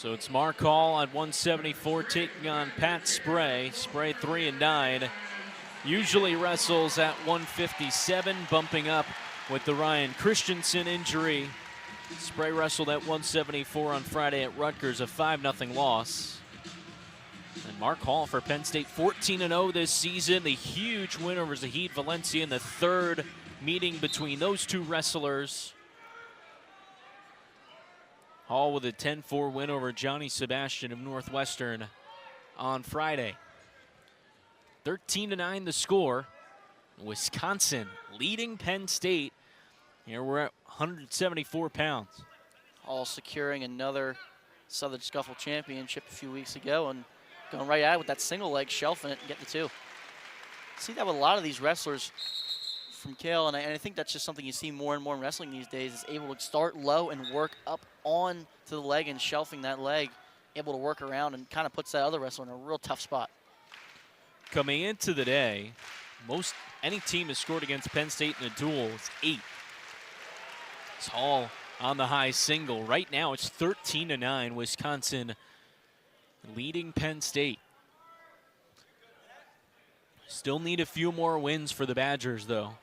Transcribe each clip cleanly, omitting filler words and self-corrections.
So it's Mark Hall at 174 taking on Pat Spray. Spray 3-9. Usually wrestles at 157, bumping up with the Ryan Christensen injury. Spray wrestled at 174 on Friday at Rutgers, a 5-0 loss. And Mark Hall for Penn State, 14-0 this season. The huge win over Zahid Valencia in the third meeting between those two wrestlers. Hall with a 10-4 win over Johnny Sebastian of Northwestern on Friday. 13-9 the score. Wisconsin leading Penn State. Here we're at 174 pounds. Hall securing another Southern Scuffle championship a few weeks ago and going right at it with that single leg, shelving it and getting the two. See that with a lot of these wrestlers from Kale, and I think that's just something you see more and more in wrestling these days, is able to start low and work up on to the leg and shelving that leg, able to work around and kind of puts that other wrestler in a real tough spot. Coming into the day, any team has scored against Penn State in a duel. It's 8. It's Hall on the high single. Right now it's 13-9, Wisconsin leading Penn State. Still need a few more wins for the Badgers, though.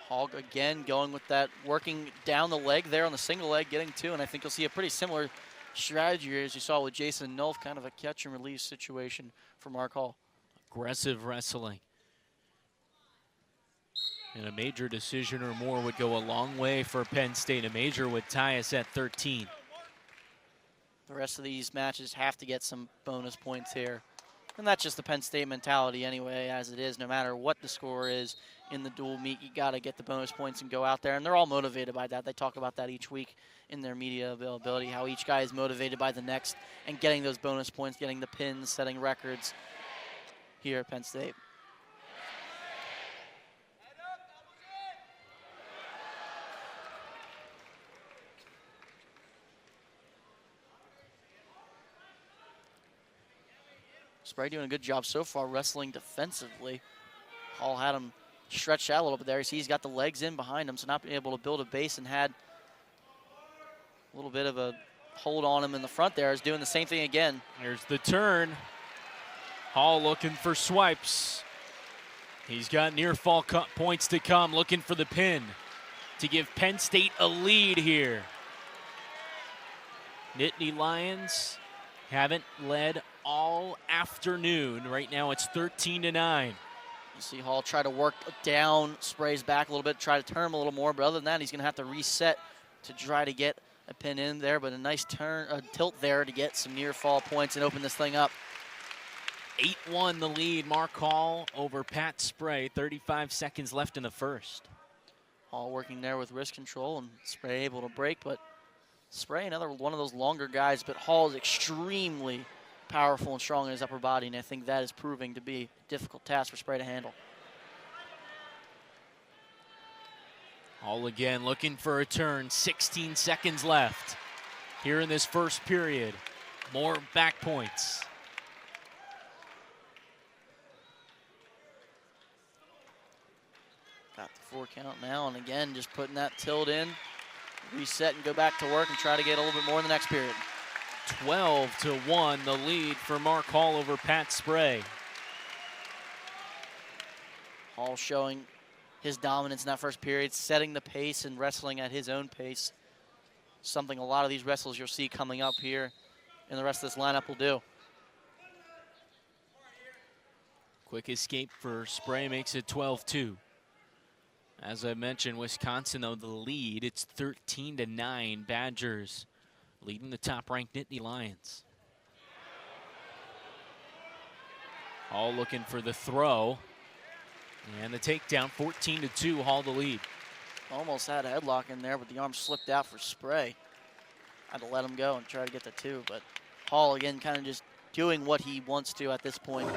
Hall again going with that, working down the leg there on the single leg, getting two, and I think you'll see a pretty similar strategy here as you saw with Jason Nolf, kind of a catch and release situation for Mark Hall. Aggressive wrestling. And a major decision or more would go a long way for Penn State. A major would tie us at 13. The rest of these matches have to get some bonus points here. And that's just the Penn State mentality anyway, as it is. No matter what the score is in the dual meet, you got to get the bonus points and go out there. And they're all motivated by that. They talk about that each week in their media availability, how each guy is motivated by the next and getting those bonus points, getting the pins, setting records here at Penn State. Spray doing a good job so far wrestling defensively. Hall had him stretched out a little bit there. You see he's got the legs in behind him, so not being able to build a base, and had a little bit of a hold on him in the front there. Is doing the same thing again. Here's the turn. Hall looking for swipes. He's got near fall points to come, looking for the pin to give Penn State a lead here. Nittany Lions haven't led all afternoon. Right now it's 13-9. You see Hall try to work down Spray's back a little bit, try to turn him a little more, but other than that, he's going to have to reset to try to get a pin in there, but a nice turn, a tilt there to get some near fall points and open this thing up. 8-1 the lead, Mark Hall over Pat Spray. 35 seconds left in the first. Hall working there with wrist control, and Spray able to break, but Spray, another one of those longer guys, but Hall is extremely powerful and strong in his upper body, and I think that is proving to be a difficult task for Spray to handle. Hall again looking for a turn. 16 seconds left here in this first period. More back points. Got the 4 count now, and again, just putting that tilt in, reset and go back to work and try to get a little bit more in the next period. 12-1 the lead for Mark Hall over Pat Spray. Hall showing his dominance in that first period, setting the pace and wrestling at his own pace. Something a lot of these wrestlers you'll see coming up here and the rest of this lineup will do. Quick escape for Spray makes it 12-2. As I mentioned, Wisconsin, though, the lead. It's 13-9. Badgers leading the top-ranked Nittany Lions. Hall looking for the throw. And the takedown, 14-2, Hall the lead. Almost had a headlock in there, but the arm slipped out for Spray. Had to let him go and try to get the 2, but Hall, again, kind of just doing what he wants to at this point.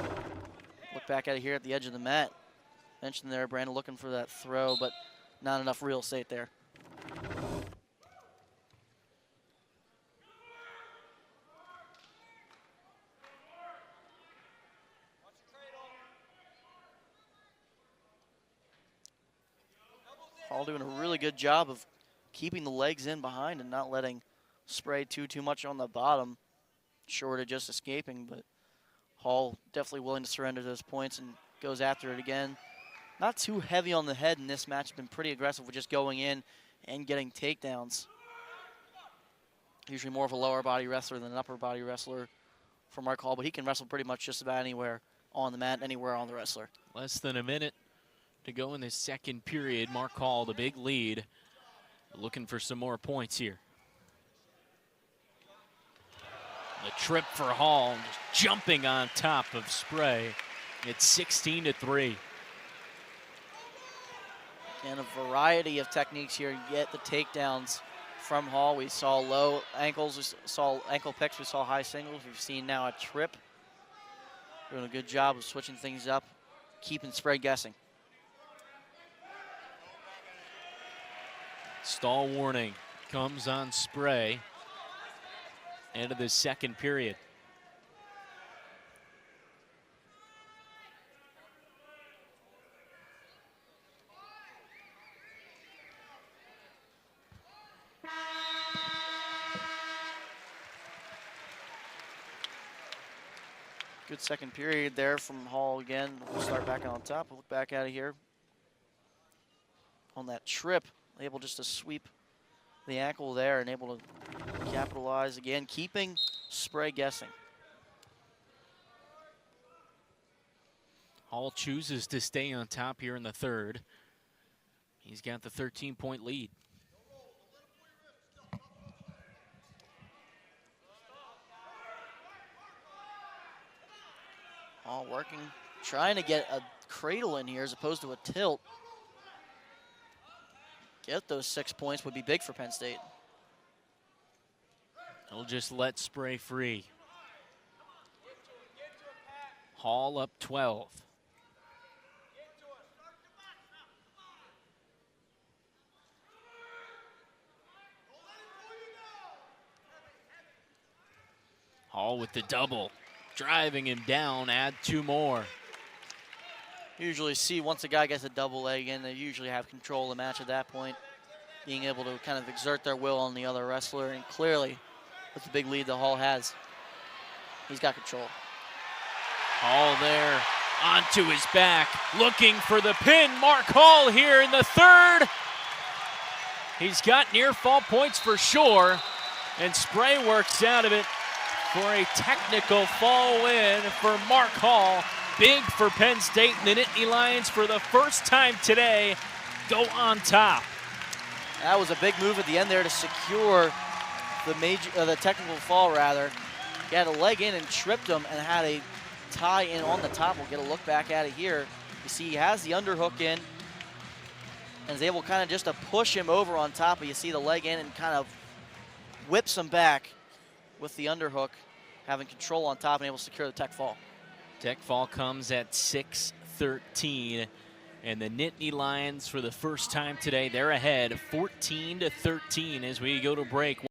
Look back at it here at the edge of the mat. Mentioned there, Brandon looking for that throw, but not enough real estate there. Hall doing a really good job of keeping the legs in behind and not letting Spray too much on the bottom, short of just escaping. But Hall definitely willing to surrender those points and goes after it again. Not too heavy on the head in this match. Been pretty aggressive with just going in and getting takedowns. Usually more of a lower body wrestler than an upper body wrestler for Mark Hall, but he can wrestle pretty much just about anywhere on the mat, anywhere on the wrestler. Less than a minute to go in this second period. Mark Hall, the big lead, looking for some more points here. The trip for Hall, just jumping on top of Spray. It's 16-3. And a variety of techniques here. You get the takedowns from Hall. We saw low ankles, we saw ankle picks, we saw high singles. We've seen now a trip. Doing a good job of switching things up, keeping Spray guessing. Stall warning comes on Spray. End of the second period. Good second period there from Hall again. We'll start back on top. We'll look back at it here. On that trip, able just to sweep the ankle there and able to capitalize again, keeping Spray guessing. Hall chooses to stay on top here in the third. He's got the 13-point lead. Hall working, trying to get a cradle in here as opposed to a tilt. Get those 6 points would be big for Penn State. He'll just let Spray free. Hall up 12. Hall with the double, driving him down, add 2 more. Usually see once a guy gets a double leg in, they usually have control of the match at that point, being able to kind of exert their will on the other wrestler, and clearly with the big lead that Hall has, he's got control. Hall there, onto his back, looking for the pin. Mark Hall here in the third. He's got near fall points for sure, and Spray works out of it for a technical fall win for Mark Hall. Big for Penn State, and the Nittany Lions for the first time today go on top. That was a big move at the end there to secure the technical fall rather. He had a leg in and tripped him and had a tie in on the top. We'll get a look back at it here. You see he has the underhook in and is able kind of just to push him over on top, but you see the leg in and kind of whips him back with the underhook, having control on top and able to secure the tech fall. Tech fall comes at 6-13, and the Nittany Lions for the first time today, they're ahead 14-13 as we go to break.